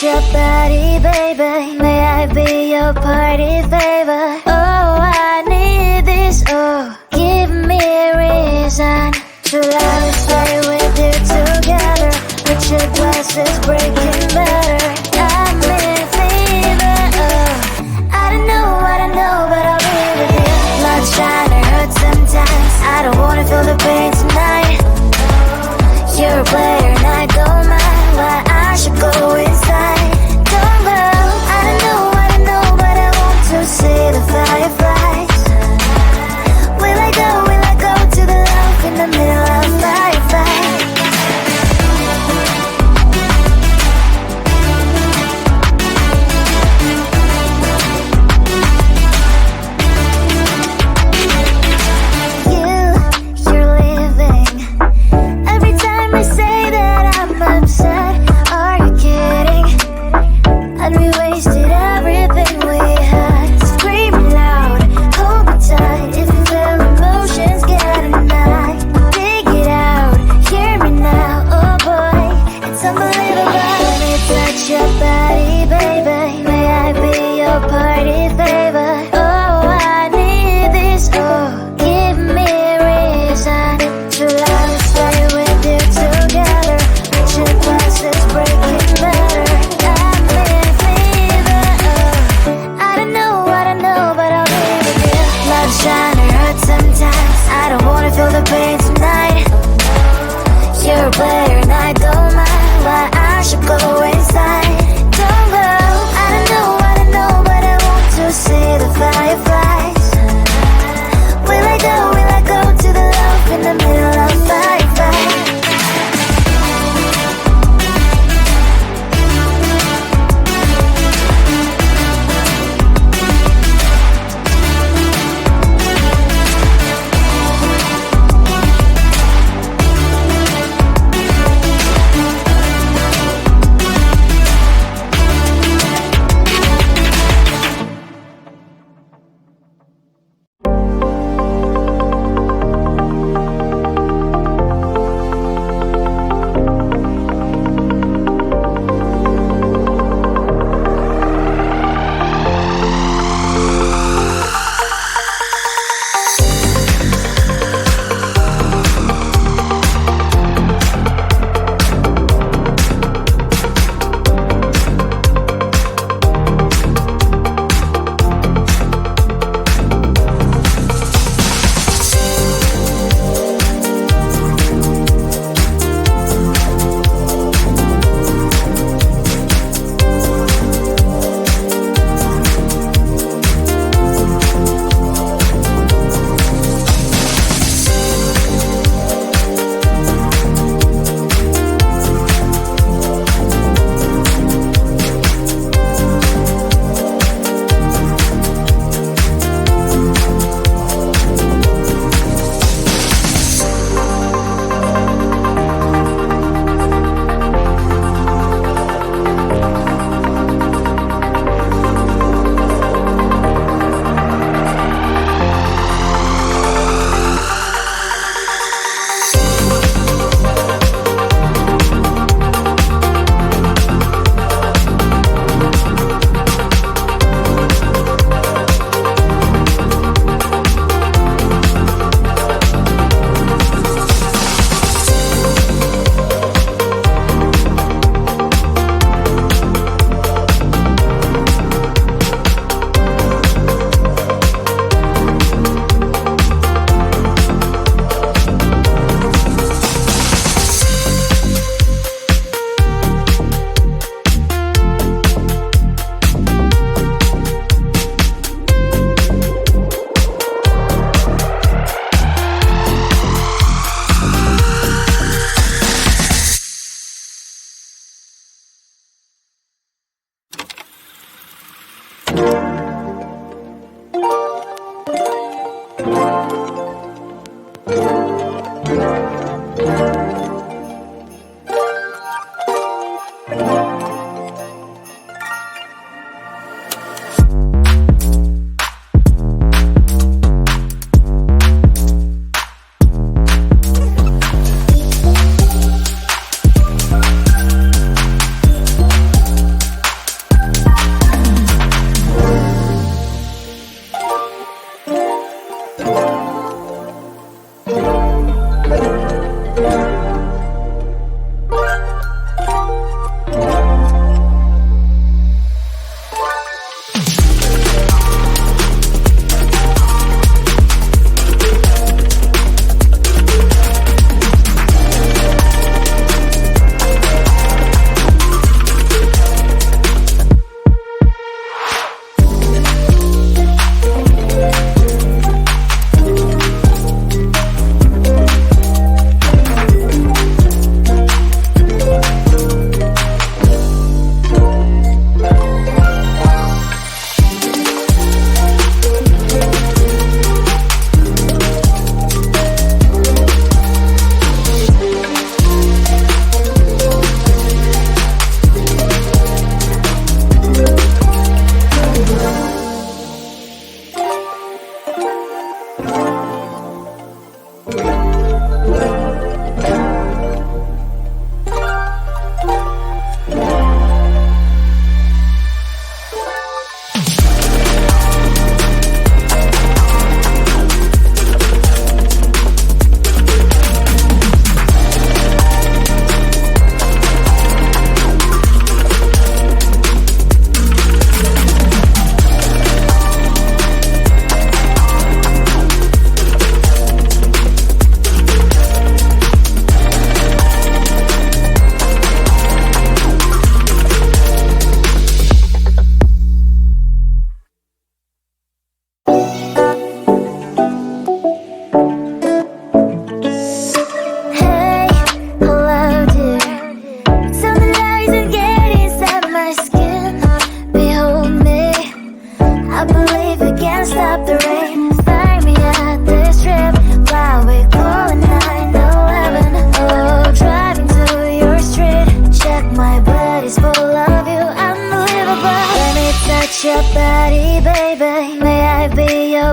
your body, baby. May I be your party favor? Oh, I need this. Oh, give me a reason to love and stay with you together. With your glasses breaking better. I'm in fever. Oh, I don't know, but I'll be with you. Blood trying to hurt sometimes. I don't wanna feel the pain tonight. You're a player and I don't mind, but I should go inside. Don't go. I don't know, but I want to see the fireflies. Will I go to the love in the middle of fireflies? You're leaving. Every time I say that I'm upset, are you kidding? And we wasted everything we had. Screaming loud, hold me tight. If you feel emotions, get a knife. Dig it out, hear me now. Oh boy, it's unbelievable. Let me touch your body, baby. May I be your party favor? Oh, I need this. Oh, give me a reason to love and stay with you together. With your glasses breaking better. I'm in fever. Oh, I don't know, but I'll be with you. Love's trying to hurt sometimes. I don't wanna feel the pain tonight. You're a player and I don't mind, but I should go inside. Don't go. I don't know, but I want to see the fireflies. Will I go to the love in the middle of fireflies?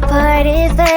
apart if